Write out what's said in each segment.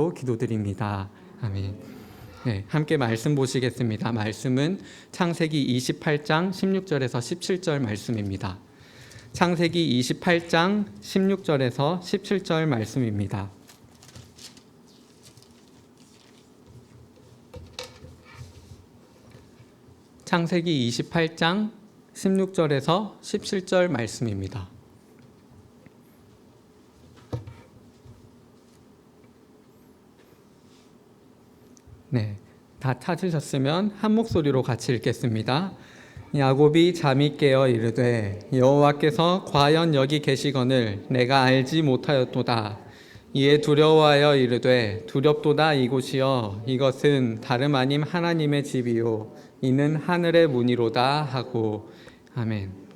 기도드립니다. 아멘. 네, 함께 말씀 보시겠습니다. 말씀은 창세기 28장 16절에서 17절 말씀입니다. 창세기 28장 16절에서 17절 말씀입니다. 창세기 28장 16절에서 17절 말씀입니다. 네, 다 찾으셨으면 한 목소리로 같이 읽겠습니다. 야곱이 잠이 깨어 이르되 여호와께서 과연 여기 계시거늘 내가 알지 못하였도다. 이에 두려워하여 이르되 두렵도다 이곳이여 이것은 다름 아님 하나님의 집이요 이는 하늘의 문이로다 하고. 아멘.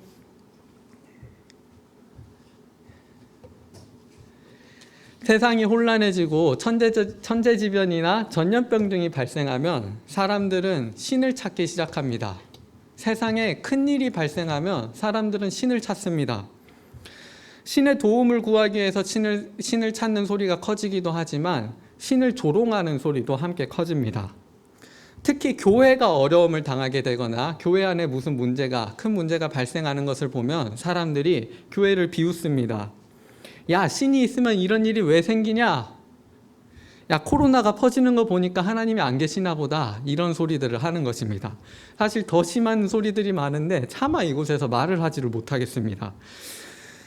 세상이 혼란해지고 천재지변이나 전염병 등이 발생하면 사람들은 신을 찾기 시작합니다. 세상에 큰일이 발생하면 사람들은 신을 찾습니다. 신의 도움을 구하기 위해서 신을 찾는 소리가 커지기도 하지만 신을 조롱하는 소리도 함께 커집니다. 특히 교회가 어려움을 당하게 되거나 교회 안에 무슨 큰 문제가 발생하는 것을 보면 사람들이 교회를 비웃습니다. 야, 신이 있으면 이런 일이 왜 생기냐? 야, 코로나가 퍼지는 거 보니까 하나님이 안 계시나 보다. 이런 소리들을 하는 것입니다. 사실 더 심한 소리들이 많은데 차마 이곳에서 말을 하지를 못하겠습니다.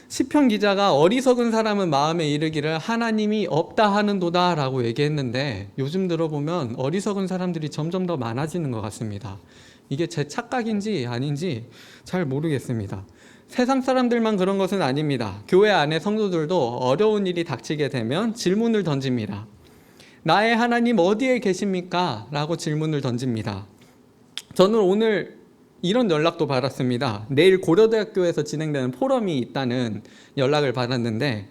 시편 기자가 어리석은 사람은 마음에 이르기를 하나님이 없다 하는도다 라고 얘기했는데 요즘 들어보면 어리석은 사람들이 점점 더 많아지는 것 같습니다. 이게 제 착각인지 아닌지 잘 모르겠습니다. 세상 사람들만 그런 것은 아닙니다. 교회 안에 성도들도 어려운 일이 닥치게 되면 질문을 던집니다. 나의 하나님 어디에 계십니까? 라고 질문을 던집니다. 저는 오늘 이런 연락도 받았습니다. 내일 고려대학교에서 진행되는 포럼이 있다는 연락을 받았는데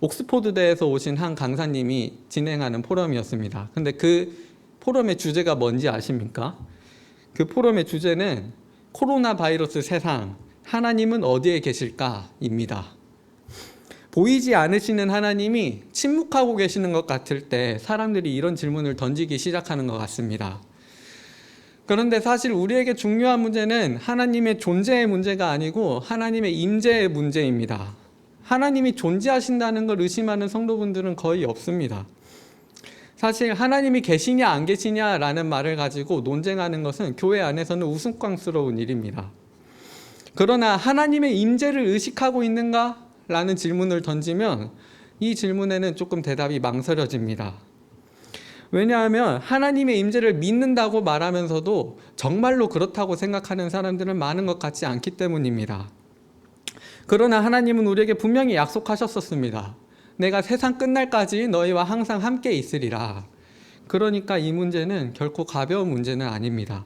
옥스포드대에서 오신 한 강사님이 진행하는 포럼이었습니다. 근데 그 포럼의 주제가 뭔지 아십니까? 그 포럼의 주제는 코로나 바이러스 세상 하나님은 어디에 계실까?입니다. 보이지 않으시는 하나님이 침묵하고 계시는 것 같을 때 사람들이 이런 질문을 던지기 시작하는 것 같습니다. 그런데 사실 우리에게 중요한 문제는 하나님의 존재의 문제가 아니고 하나님의 임재의 문제입니다. 하나님이 존재하신다는 걸 의심하는 성도분들은 거의 없습니다. 사실 하나님이 계시냐 안 계시냐라는 말을 가지고 논쟁하는 것은 교회 안에서는 우스꽝스러운 일입니다. 그러나 하나님의 임재를 의식하고 있는가? 라는 질문을 던지면 이 질문에는 조금 대답이 망설여집니다. 왜냐하면 하나님의 임재를 믿는다고 말하면서도 정말로 그렇다고 생각하는 사람들은 많은 것 같지 않기 때문입니다. 그러나 하나님은 우리에게 분명히 약속하셨었습니다. 내가 세상 끝날까지 너희와 항상 함께 있으리라. 그러니까 이 문제는 결코 가벼운 문제는 아닙니다.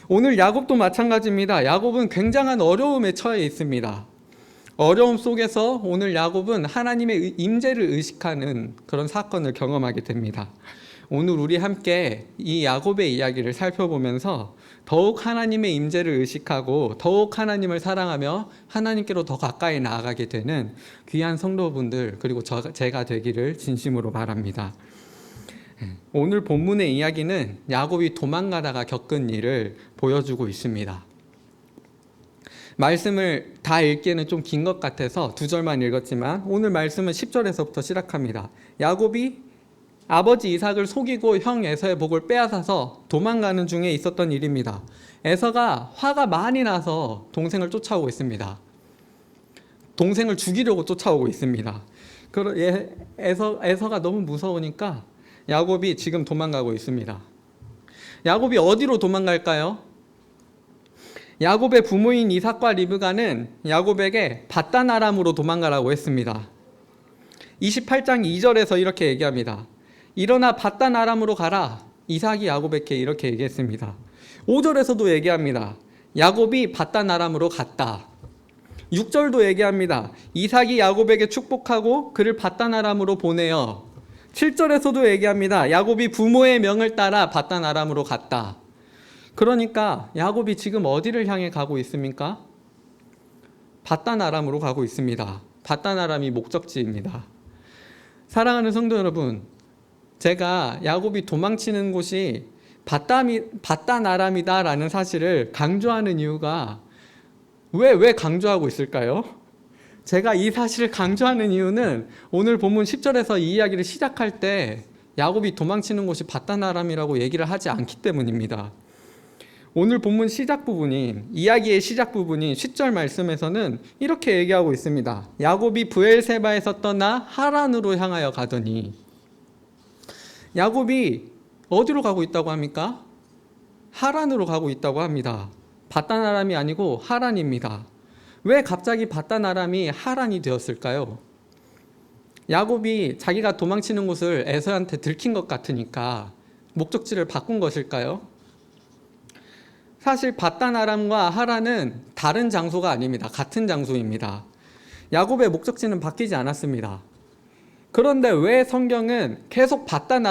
오늘 야곱도 마찬가지입니다. 야곱은 굉장한 어려움에 처해 있습니다. 어려움 속에서 오늘 야곱은 하나님의 임재를 의식하는 그런 사건을 경험하게 됩니다. 오늘 우리 함께 이 야곱의 이야기를 살펴보면서 더욱 하나님의 임재를 의식하고 더욱 하나님을 사랑하며 하나님께로 더 가까이 나아가게 되는 귀한 성도분들 그리고 제가 되기를 진심으로 바랍니다. 오늘 본문의 이야기는 야곱이 도망가다가 겪은 일을 보여주고 있습니다. 말씀을 다 읽기에는 좀 긴 것 같아서 2절만 읽었지만 오늘 말씀은 10절에서부터 시작합니다. 야곱이 아버지 이삭을 속이고 형 에서의 복을 빼앗아서 도망가는 중에 있었던 일입니다. 에서가 화가 많이 나서 동생을 쫓아오고 있습니다. 동생을 죽이려고 쫓아오고 있습니다. 에서가 너무 무서우니까 야곱이 지금 도망가고 있습니다. 야곱이 어디로 도망갈까요? 야곱의 부모인 이삭과 리브가는 야곱에게 밧단 아람으로 도망가라고 했습니다. 28장 2절에서 이렇게 얘기합니다. 일어나 밧단 아람으로 가라. 이삭이 야곱에게 이렇게 얘기했습니다. 5절에서도 얘기합니다. 야곱이 밧단 아람으로 갔다. 6절도 얘기합니다. 이삭이 야곱에게 축복하고 그를 밧단 아람으로 보내어. 7절에서도 얘기합니다. 야곱이 부모의 명을 따라 밧단 아람으로 갔다. 그러니까 야곱이 지금 어디를 향해 가고 있습니까? 밧단 아람으로 가고 있습니다. 밧단 아람이 목적지입니다. 사랑하는 성도 여러분, 제가 야곱이 도망치는 곳이 바단 아람이다라는 사실을 강조하는 이유가 왜 강조하고 있을까요? 제가 이 사실을 강조하는 이유는 오늘 본문 10절에서 이 이야기를 시작할 때 야곱이 도망치는 곳이 바단 아람이라고 얘기를 하지 않기 때문입니다. 오늘 본문 시작 부분인 이야기의 시작 부분인 10절 말씀에서는 이렇게 얘기하고 있습니다. 야곱이 브엘세바에서 떠나 하란으로 향하여 가더니, 야곱이 어디로 가고 있다고 합니까? 하란으로 가고 있다고 합니다. 바단 아람이 아니고 하란입니다. 왜 갑자기 바단 아람이 하란이 되었을까요? 야곱이 자기가 도망치는 곳을 에서한테 들킨 것 같으니까 목적지를 바꾼 것일까요? 사실 바단 아람과 하란은 다른 장소가 아닙니다. 같은 장소입니다. 야곱의 목적지는 바뀌지 않았습니다. 그런데 왜 성경은 계속 바단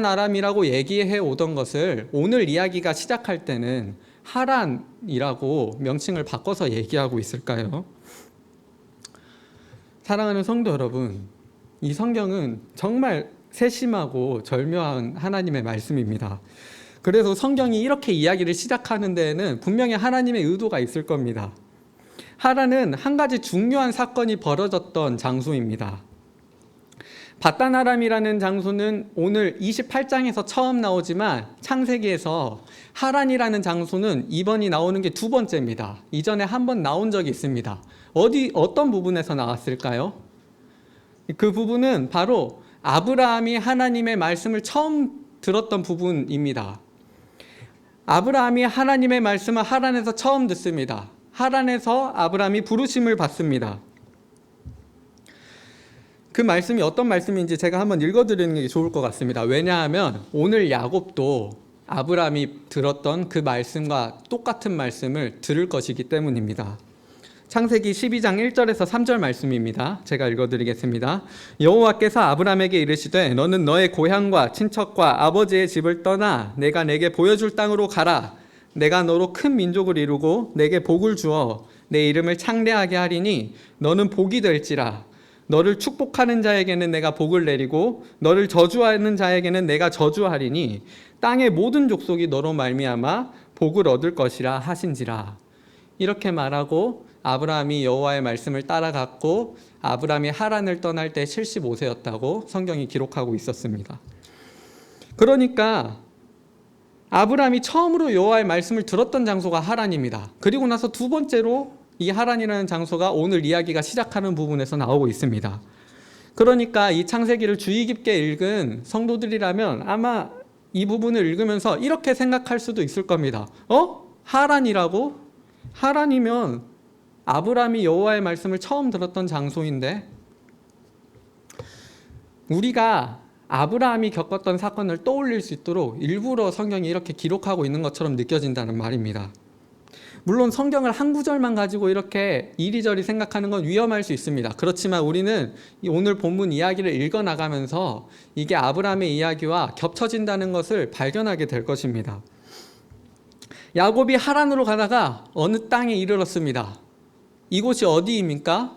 아람이라고 얘기해 오던 것을 오늘 이야기가 시작할 때는 하란이라고 명칭을 바꿔서 얘기하고 있을까요? 사랑하는 성도 여러분, 이 성경은 정말 세심하고 절묘한 하나님의 말씀입니다. 그래서 성경이 이렇게 이야기를 시작하는 데에는 분명히 하나님의 의도가 있을 겁니다. 하란은 한 가지 중요한 사건이 벌어졌던 장소입니다. 바단 아람이라는 장소는 오늘 28장에서 처음 나오지만 창세기에서 하란이라는 장소는 이번이 나오는 게 두 번째입니다. 이전에 한 번 나온 적이 있습니다. 어떤 부분에서 나왔을까요? 그 부분은 바로 아브라함이 하나님의 말씀을 처음 들었던 부분입니다. 아브라함이 하나님의 말씀을 하란에서 처음 듣습니다. 하란에서 아브라함이 부르심을 받습니다. 그 말씀이 어떤 말씀인지 제가 한번 읽어드리는 게 좋을 것 같습니다. 왜냐하면 오늘 야곱도 아브라함이 들었던 그 말씀과 똑같은 말씀을 들을 것이기 때문입니다. 창세기 12장 1절에서 3절 말씀입니다. 제가 읽어드리겠습니다. 여호와께서 아브라함에게 이르시되 너는 너의 고향과 친척과 아버지의 집을 떠나 내가 내게 보여줄 땅으로 가라. 내가 너로 큰 민족을 이루고 내게 복을 주어 내 이름을 창대하게 하리니 너는 복이 될지라. 너를 축복하는 자에게는 내가 복을 내리고 너를 저주하는 자에게는 내가 저주하리니 땅의 모든 족속이 너로 말미암아 복을 얻을 것이라 하신지라. 이렇게 말하고 아브라함이 여호와의 말씀을 따라갔고 아브라함이 하란을 떠날 때 75세였다고 성경이 기록하고 있었습니다. 그러니까 아브라함이 처음으로 여호와의 말씀을 들었던 장소가 하란입니다. 그리고 나서 두 번째로 이 하란이라는 장소가 오늘 이야기가 시작하는 부분에서 나오고 있습니다. 그러니까 이 창세기를 주의 깊게 읽은 성도들이라면 아마 이 부분을 읽으면서 이렇게 생각할 수도 있을 겁니다. 하란이라고? 하란이면 아브라함이 여호와의 말씀을 처음 들었던 장소인데, 우리가 아브라함이 겪었던 사건을 떠올릴 수 있도록 일부러 성경이 이렇게 기록하고 있는 것처럼 느껴진다는 말입니다. 물론 성경을 한 구절만 가지고 이렇게 이리저리 생각하는 건 위험할 수 있습니다. 그렇지만 우리는 오늘 본문 이야기를 읽어나가면서 이게 아브라함의 이야기와 겹쳐진다는 것을 발견하게 될 것입니다. 야곱이 하란으로 가다가 어느 땅에 이르렀습니다. 이곳이 어디입니까?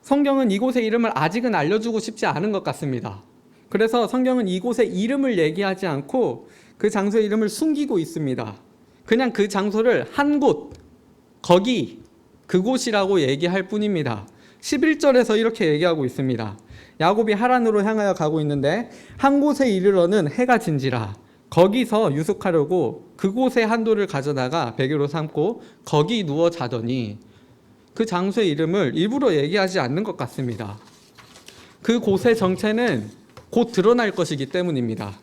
성경은 이곳의 이름을 아직은 알려주고 싶지 않은 것 같습니다. 그래서 성경은 이곳의 이름을 얘기하지 않고 그 장소의 이름을 숨기고 있습니다. 그냥 그 장소를 한 곳, 거기, 그곳이라고 얘기할 뿐입니다. 11절에서 이렇게 얘기하고 있습니다. 야곱이 하란으로 향하여 가고 있는데 한 곳에 이르러는 해가 진지라. 거기서 유숙하려고 그곳에 한 돌을 가져다가 베개로 삼고 거기 누워 자더니, 그 장소의 이름을 일부러 얘기하지 않는 것 같습니다. 그 곳의 정체는 곧 드러날 것이기 때문입니다.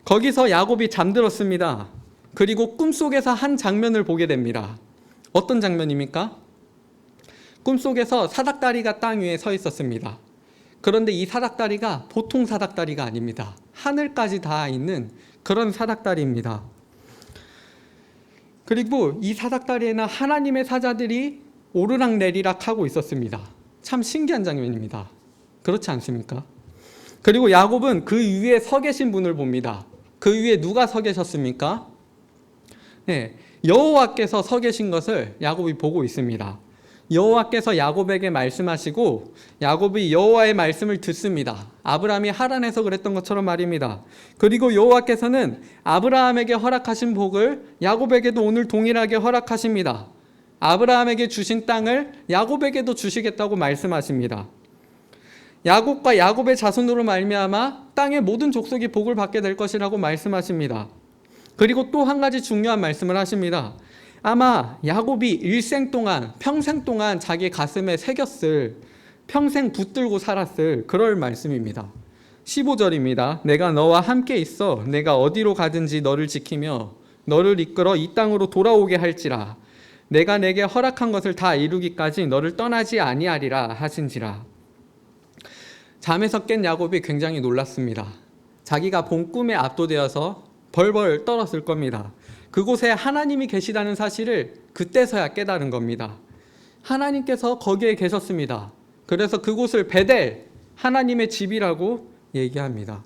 거기서 야곱이 잠들었습니다. 그리고 꿈속에서 한 장면을 보게 됩니다. 어떤 장면입니까? 꿈속에서 사닥다리가 땅 위에 서 있었습니다. 그런데 이 사닥다리가 보통 사닥다리가 아닙니다. 하늘까지 닿아 있는 그런 사닥다리입니다. 그리고 이 사닥다리에는 하나님의 사자들이 오르락 내리락 하고 있었습니다. 참 신기한 장면입니다. 그렇지 않습니까? 그리고 야곱은 그 위에 서 계신 분을 봅니다. 그 위에 누가 서 계셨습니까? 네, 여호와께서 서 계신 것을 야곱이 보고 있습니다. 여호와께서 야곱에게 말씀하시고 야곱이 여호와의 말씀을 듣습니다. 아브라함이 하란에서 그랬던 것처럼 말입니다. 그리고 여호와께서는 아브라함에게 허락하신 복을 야곱에게도 오늘 동일하게 허락하십니다. 아브라함에게 주신 땅을 야곱에게도 주시겠다고 말씀하십니다. 야곱과 야곱의 자손으로 말미암아 땅의 모든 족속이 복을 받게 될 것이라고 말씀하십니다. 그리고 또 한 가지 중요한 말씀을 하십니다. 아마 야곱이 일생 동안, 평생 동안 자기 가슴에 새겼을, 평생 붙들고 살았을 그럴 말씀입니다. 15절입니다. 내가 너와 함께 있어 내가 어디로 가든지 너를 지키며 너를 이끌어 이 땅으로 돌아오게 할지라. 내가 내게 허락한 것을 다 이루기까지 너를 떠나지 아니하리라 하신지라. 잠에서 깬 야곱이 굉장히 놀랐습니다. 자기가 본 꿈에 압도되어서 벌벌 떨었을 겁니다. 그곳에 하나님이 계시다는 사실을 그때서야 깨달은 겁니다. 하나님께서 거기에 계셨습니다. 그래서 그곳을 베델, 하나님의 집이라고 얘기합니다.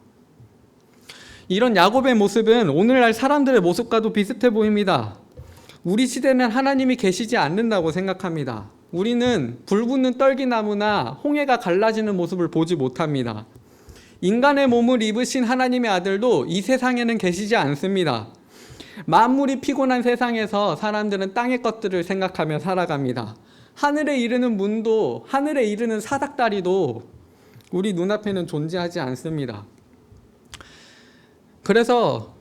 이런 야곱의 모습은 오늘날 사람들의 모습과도 비슷해 보입니다. 우리 시대는 하나님이 계시지 않는다고 생각합니다. 우리는 불붙는 떨기나무나 홍해가 갈라지는 모습을 보지 못합니다. 인간의 몸을 입으신 하나님의 아들도 이 세상에는 계시지 않습니다. 만물이 피곤한 세상에서 사람들은 땅의 것들을 생각하며 살아갑니다. 하늘에 이르는 문도, 하늘에 이르는 사닥다리도 우리 눈앞에는 존재하지 않습니다. 그래서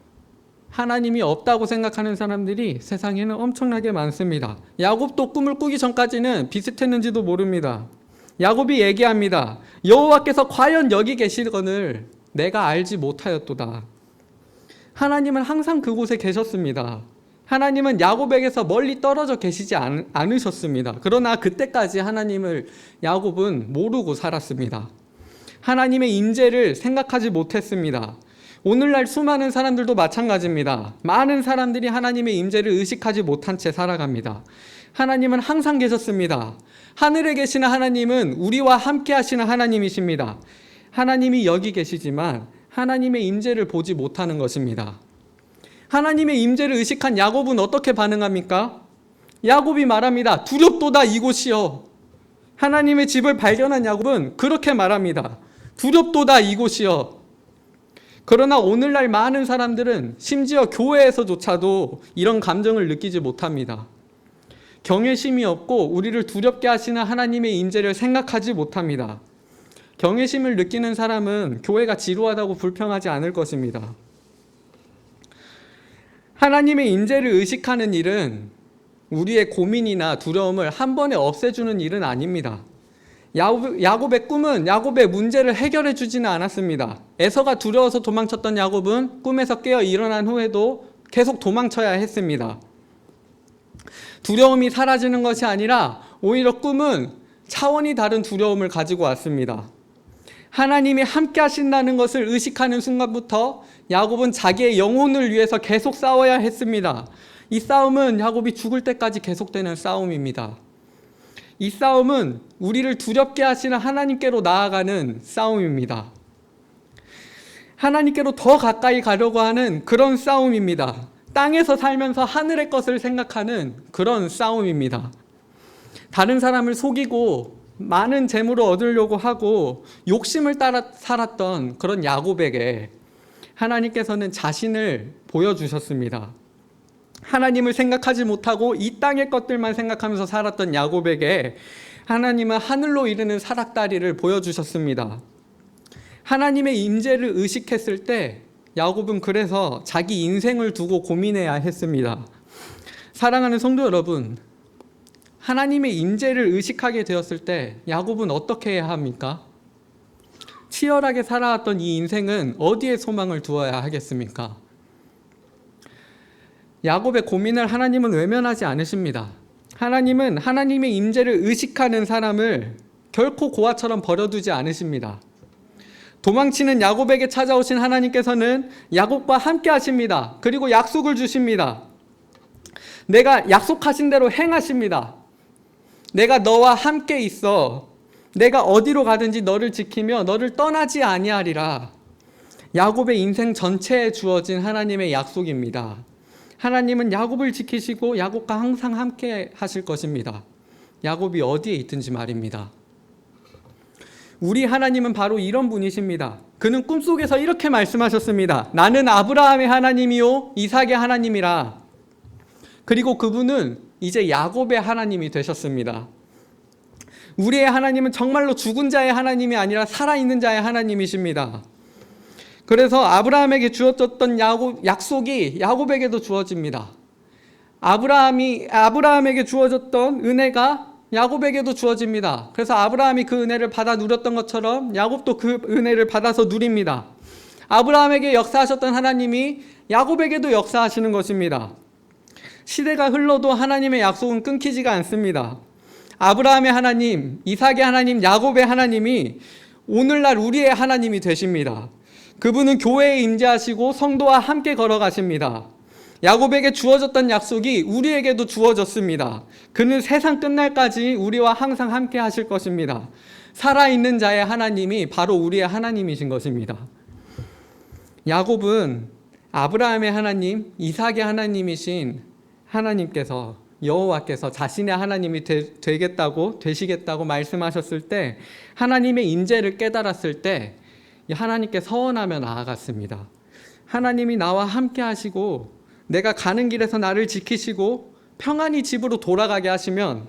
하나님이 없다고 생각하는 사람들이 세상에는 엄청나게 많습니다. 야곱도 꿈을 꾸기 전까지는 비슷했는지도 모릅니다. 야곱이 얘기합니다. 여호와께서 과연 여기 계시거늘 내가 알지 못하였도다. 하나님은 항상 그곳에 계셨습니다. 하나님은 야곱에게서 멀리 떨어져 계시지 않으셨습니다. 그러나 그때까지 하나님을 야곱은 모르고 살았습니다. 하나님의 임재를 생각하지 못했습니다. 오늘날 수많은 사람들도 마찬가지입니다. 많은 사람들이 하나님의 임재를 의식하지 못한 채 살아갑니다. 하나님은 항상 계셨습니다. 하늘에 계시는 하나님은 우리와 함께 하시는 하나님이십니다. 하나님이 여기 계시지만 하나님의 임재를 보지 못하는 것입니다. 하나님의 임재를 의식한 야곱은 어떻게 반응합니까? 야곱이 말합니다. 두렵도다 이곳이여. 하나님의 집을 발견한 야곱은 그렇게 말합니다. 두렵도다 이곳이여. 그러나 오늘날 많은 사람들은 심지어 교회에서조차도 이런 감정을 느끼지 못합니다. 경외심이 없고 우리를 두렵게 하시는 하나님의 임재를 생각하지 못합니다. 경외심을 느끼는 사람은 교회가 지루하다고 불평하지 않을 것입니다. 하나님의 임재를 의식하는 일은 우리의 고민이나 두려움을 한 번에 없애주는 일은 아닙니다. 야곱의 꿈은 야곱의 문제를 해결해 주지는 않았습니다. 에서가 두려워서 도망쳤던 야곱은 꿈에서 깨어 일어난 후에도 계속 도망쳐야 했습니다. 두려움이 사라지는 것이 아니라 오히려 꿈은 차원이 다른 두려움을 가지고 왔습니다. 하나님이 함께 하신다는 것을 의식하는 순간부터 야곱은 자기의 영혼을 위해서 계속 싸워야 했습니다. 이 싸움은 야곱이 죽을 때까지 계속되는 싸움입니다. 이 싸움은 우리를 두렵게 하시는 하나님께로 나아가는 싸움입니다. 하나님께로 더 가까이 가려고 하는 그런 싸움입니다. 땅에서 살면서 하늘의 것을 생각하는 그런 싸움입니다. 다른 사람을 속이고 많은 재물을 얻으려고 하고 욕심을 따라 살았던 그런 야곱에게 하나님께서는 자신을 보여주셨습니다. 하나님을 생각하지 못하고 이 땅의 것들만 생각하면서 살았던 야곱에게 하나님은 하늘로 이르는 사닥다리를 보여주셨습니다. 하나님의 임재를 의식했을 때 야곱은 그래서 자기 인생을 두고 고민해야 했습니다. 사랑하는 성도 여러분, 하나님의 임재를 의식하게 되었을 때 야곱은 어떻게 해야 합니까? 치열하게 살아왔던 이 인생은 어디에 소망을 두어야 하겠습니까? 야곱의 고민을 하나님은 외면하지 않으십니다. 하나님은 하나님의 임재를 의식하는 사람을 결코 고아처럼 버려두지 않으십니다. 도망치는 야곱에게 찾아오신 하나님께서는 야곱과 함께 하십니다. 그리고 약속을 주십니다. 내가 약속하신 대로 행하십니다. 내가 너와 함께 있어. 내가 어디로 가든지 너를 지키며 너를 떠나지 아니하리라. 야곱의 인생 전체에 주어진 하나님의 약속입니다. 하나님은 야곱을 지키시고 야곱과 항상 함께 하실 것입니다. 야곱이 어디에 있든지 말입니다. 우리 하나님은 바로 이런 분이십니다. 그는 꿈속에서 이렇게 말씀하셨습니다. 나는 아브라함의 하나님이요 이삭의 하나님이라. 그리고 그분은 이제 야곱의 하나님이 되셨습니다. 우리의 하나님은 정말로 죽은 자의 하나님이 아니라 살아있는 자의 하나님이십니다. 그래서 아브라함에게 주어졌던 약속이 야곱에게도 주어집니다. 아브라함에게 주어졌던 은혜가 야곱에게도 주어집니다. 그래서 아브라함이 그 은혜를 받아 누렸던 것처럼 야곱도 그 은혜를 받아서 누립니다. 아브라함에게 역사하셨던 하나님이 야곱에게도 역사하시는 것입니다. 시대가 흘러도 하나님의 약속은 끊기지가 않습니다. 아브라함의 하나님, 이삭의 하나님, 야곱의 하나님이 오늘날 우리의 하나님이 되십니다. 그분은 교회에 임재하시고 성도와 함께 걸어가십니다. 야곱에게 주어졌던 약속이 우리에게도 주어졌습니다. 그는 세상 끝날까지 우리와 항상 함께 하실 것입니다. 살아있는 자의 하나님이 바로 우리의 하나님이신 것입니다. 야곱은 아브라함의 하나님, 이삭의 하나님이신 하나님께서 여호와께서 자신의 하나님이 되시겠다고 말씀하셨을 때 하나님의 임재를 깨달았을 때 하나님께 서원하며 나아갔습니다. 하나님이 나와 함께 하시고 내가 가는 길에서 나를 지키시고 평안히 집으로 돌아가게 하시면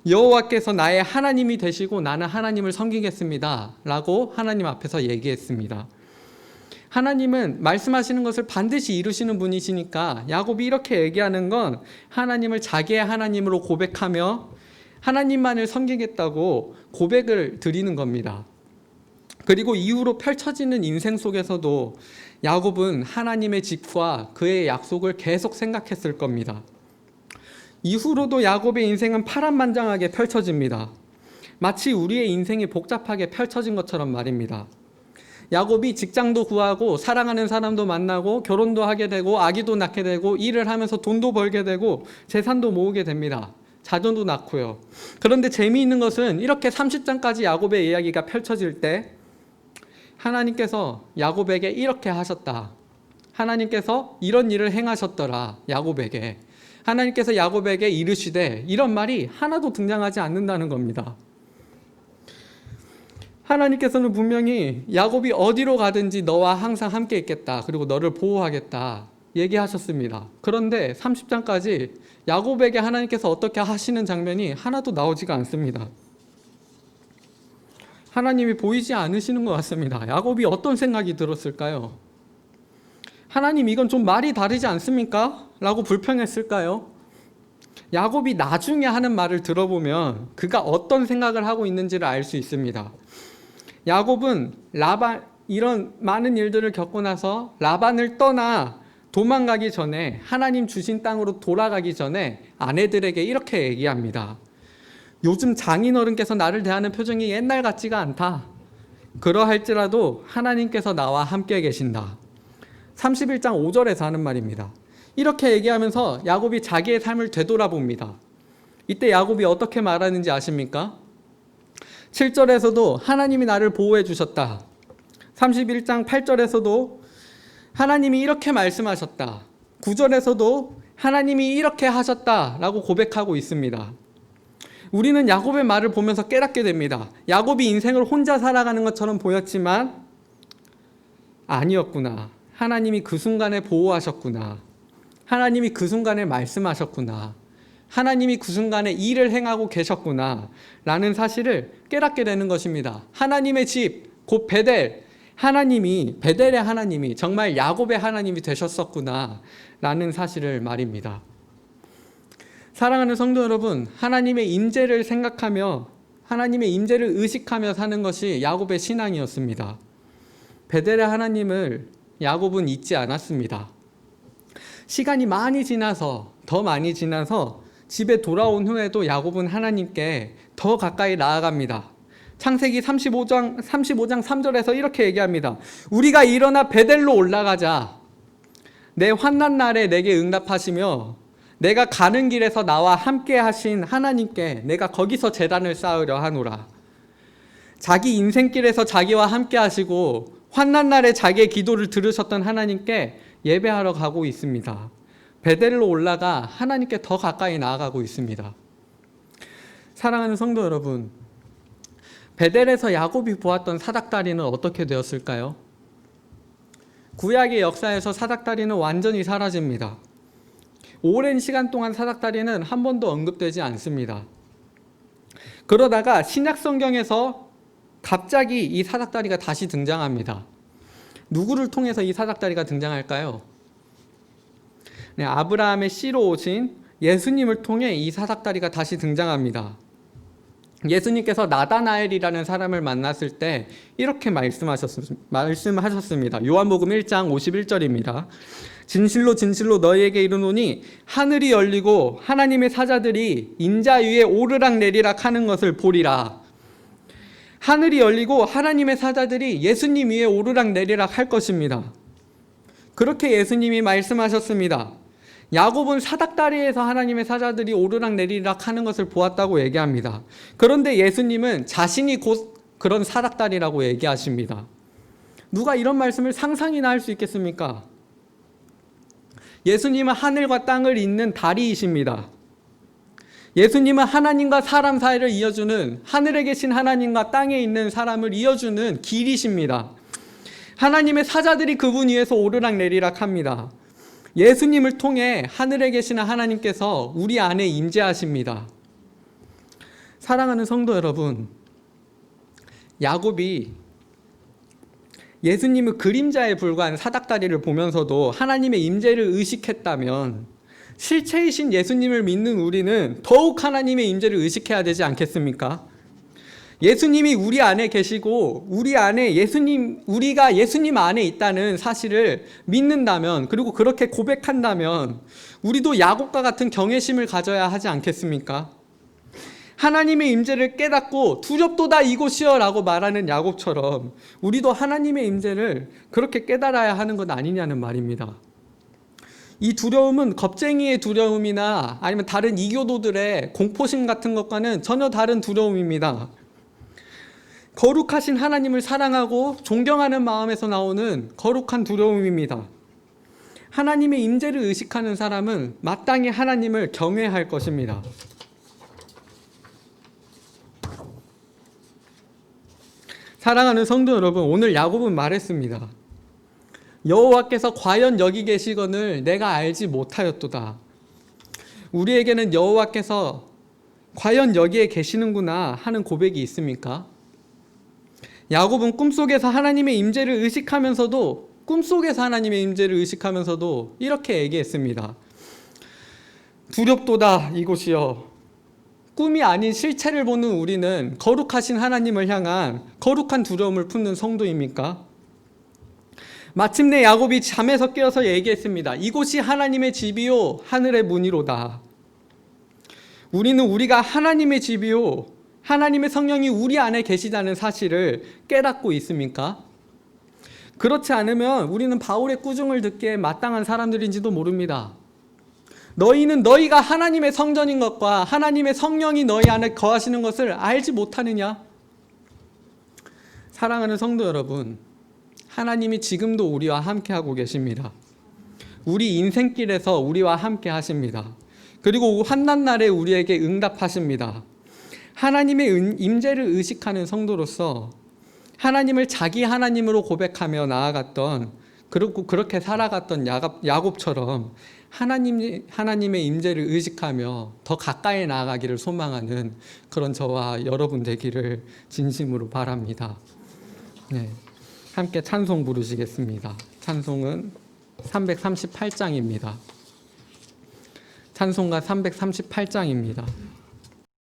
여호와께서 나의 하나님이 되시고 나는 하나님을 섬기겠습니다 라고 하나님 앞에서 얘기했습니다. 하나님은 말씀하시는 것을 반드시 이루시는 분이시니까 야곱이 이렇게 얘기하는 건 하나님을 자기의 하나님으로 고백하며 하나님만을 섬기겠다고 고백을 드리는 겁니다. 그리고 이후로 펼쳐지는 인생 속에서도 야곱은 하나님의 집과 그의 약속을 계속 생각했을 겁니다. 이후로도 야곱의 인생은 파란만장하게 펼쳐집니다. 마치 우리의 인생이 복잡하게 펼쳐진 것처럼 말입니다. 야곱이 직장도 구하고 사랑하는 사람도 만나고 결혼도 하게 되고 아기도 낳게 되고 일을 하면서 돈도 벌게 되고 재산도 모으게 됩니다. 자녀도 낳고요. 그런데 재미있는 것은 이렇게 30장까지 야곱의 이야기가 펼쳐질 때 하나님께서 야곱에게 이렇게 하셨다. 하나님께서 이런 일을 행하셨더라. 야곱에게. 하나님께서 야곱에게 이르시되 이런 말이 하나도 등장하지 않는다는 겁니다. 하나님께서는 분명히 야곱이 어디로 가든지 너와 항상 함께 있겠다. 그리고 너를 보호하겠다. 얘기하셨습니다. 그런데 30장까지 야곱에게 하나님께서 어떻게 하시는 장면이 하나도 나오지가 않습니다. 하나님이 보이지 않으시는 것 같습니다. 야곱이 어떤 생각이 들었을까요? 하나님 이건 좀 말이 다르지 않습니까? 라고 불평했을까요? 야곱이 나중에 하는 말을 들어보면 그가 어떤 생각을 하고 있는지를 알 수 있습니다. 야곱은 이런 많은 일들을 겪고 나서 라반을 떠나 도망가기 전에 하나님 주신 땅으로 돌아가기 전에 아내들에게 이렇게 얘기합니다. 요즘 장인어른께서 나를 대하는 표정이 옛날 같지가 않다. 그러할지라도 하나님께서 나와 함께 계신다. 31장 5절에서 하는 말입니다. 이렇게 얘기하면서 야곱이 자기의 삶을 되돌아봅니다. 이때 야곱이 어떻게 말하는지 아십니까? 7절에서도 하나님이 나를 보호해 주셨다. 31장 8절에서도 하나님이 이렇게 말씀하셨다. 9절에서도 하나님이 이렇게 하셨다라고 고백하고 있습니다. 우리는 야곱의 말을 보면서 깨닫게 됩니다. 야곱이 인생을 혼자 살아가는 것처럼 보였지만 아니었구나. 하나님이 그 순간에 보호하셨구나. 하나님이 그 순간에 말씀하셨구나. 하나님이 그 순간에 일을 행하고 계셨구나 라는 사실을 깨닫게 되는 것입니다. 하나님의 집, 곧 베델, 베델의 하나님이 정말 야곱의 하나님이 되셨었구나 라는 사실을 말입니다. 사랑하는 성도 여러분, 하나님의 임재를 생각하며 하나님의 임재를 의식하며 사는 것이 야곱의 신앙이었습니다. 베델의 하나님을 야곱은 잊지 않았습니다. 시간이 더 많이 지나서 집에 돌아온 후에도 야곱은 하나님께 더 가까이 나아갑니다. 창세기 35장 3절에서 이렇게 얘기합니다. 우리가 일어나 베델로 올라가자. 내 환난 날에 내게 응답하시며 내가 가는 길에서 나와 함께 하신 하나님께 내가 거기서 제단을 쌓으려 하노라. 자기 인생길에서 자기와 함께 하시고 환난 날에 자기의 기도를 들으셨던 하나님께 예배하러 가고 있습니다. 베델로 올라가 하나님께 더 가까이 나아가고 있습니다. 사랑하는 성도 여러분, 베델에서 야곱이 보았던 사닥다리는 어떻게 되었을까요? 구약의 역사에서 사닥다리는 완전히 사라집니다. 오랜 시간 동안 사닥다리는 한 번도 언급되지 않습니다. 그러다가 신약 성경에서 갑자기 이 사닥다리가 다시 등장합니다. 누구를 통해서 이 사닥다리가 등장할까요? 네, 아브라함의 씨로 오신 예수님을 통해 이 사닥다리가 다시 등장합니다. 예수님께서 나다나엘이라는 사람을 만났을 때 이렇게 말씀하셨습니다. 요한복음 1장 51절입니다. 진실로 진실로 너희에게 이르노니 하늘이 열리고 하나님의 사자들이 인자 위에 오르락 내리락 하는 것을 보리라. 하늘이 열리고 하나님의 사자들이 예수님 위에 오르락 내리락 할 것입니다. 그렇게 예수님이 말씀하셨습니다. 야곱은 사닥다리에서 하나님의 사자들이 오르락 내리락 하는 것을 보았다고 얘기합니다. 그런데 예수님은 자신이 곧 그런 사닥다리라고 얘기하십니다. 누가 이런 말씀을 상상이나 할 수 있겠습니까? 예수님은 하늘과 땅을 잇는 다리이십니다. 예수님은 하나님과 사람 사이를 이어주는, 하늘에 계신 하나님과 땅에 있는 사람을 이어주는 길이십니다. 하나님의 사자들이 그분 위에서 오르락 내리락 합니다. 예수님을 통해 하늘에 계시는 하나님께서 우리 안에 임재하십니다. 사랑하는 성도 여러분, 야곱이 예수님의 그림자에 불과한 사닥다리를 보면서도 하나님의 임재를 의식했다면 실체이신 예수님을 믿는 우리는 더욱 하나님의 임재를 의식해야 되지 않겠습니까? 예수님이 우리 안에 계시고 우리가 예수님 안에 있다는 사실을 믿는다면, 그리고 그렇게 고백한다면 우리도 야곱과 같은 경외심을 가져야 하지 않겠습니까? 하나님의 임재를 깨닫고 두렵도다 이곳이여 라고 말하는 야곱처럼 우리도 하나님의 임재를 그렇게 깨달아야 하는 것 아니냐는 말입니다. 이 두려움은 겁쟁이의 두려움이나 아니면 다른 이교도들의 공포심 같은 것과는 전혀 다른 두려움입니다. 거룩하신 하나님을 사랑하고 존경하는 마음에서 나오는 거룩한 두려움입니다. 하나님의 임재를 의식하는 사람은 마땅히 하나님을 경외할 것입니다. 사랑하는 성도 여러분, 오늘 야곱은 말했습니다. 여호와께서 과연 여기 계시거늘 내가 알지 못하였도다. 우리에게는 여호와께서 과연 여기에 계시는구나 하는 고백이 있습니까? 야곱은 꿈속에서 하나님의 임재를 의식하면서도 이렇게 얘기했습니다. 두렵도다 이곳이여. 꿈이 아닌 실체를 보는 우리는 거룩하신 하나님을 향한 거룩한 두려움을 품는 성도입니까? 마침내 야곱이 잠에서 깨어서 얘기했습니다. 이곳이 하나님의 집이요 하늘의 문이로다. 우리는 우리가 하나님의 집이요 하나님의 성령이 우리 안에 계시다는 사실을 깨닫고 있습니까? 그렇지 않으면 우리는 바울의 꾸중을 듣기에 마땅한 사람들인지도 모릅니다. 너희는 너희가 하나님의 성전인 것과 하나님의 성령이 너희 안에 거하시는 것을 알지 못하느냐? 사랑하는 성도 여러분, 하나님이 지금도 우리와 함께하고 계십니다. 우리 인생길에서 우리와 함께 하십니다. 그리고 환난날에 우리에게 응답하십니다. 하나님의 임재를 의식하는 성도로서 하나님을 자기 하나님으로 고백하며 나아갔던, 그리고 그렇게 살아갔던 야곱처럼 하나님의 임재를 의식하며 더 가까이 나아가기를 소망하는 그런 저와 여러분 되기를 진심으로 바랍니다. 네, 함께 찬송 부르시겠습니다. 찬송은 338장입니다. 찬송가 338장입니다.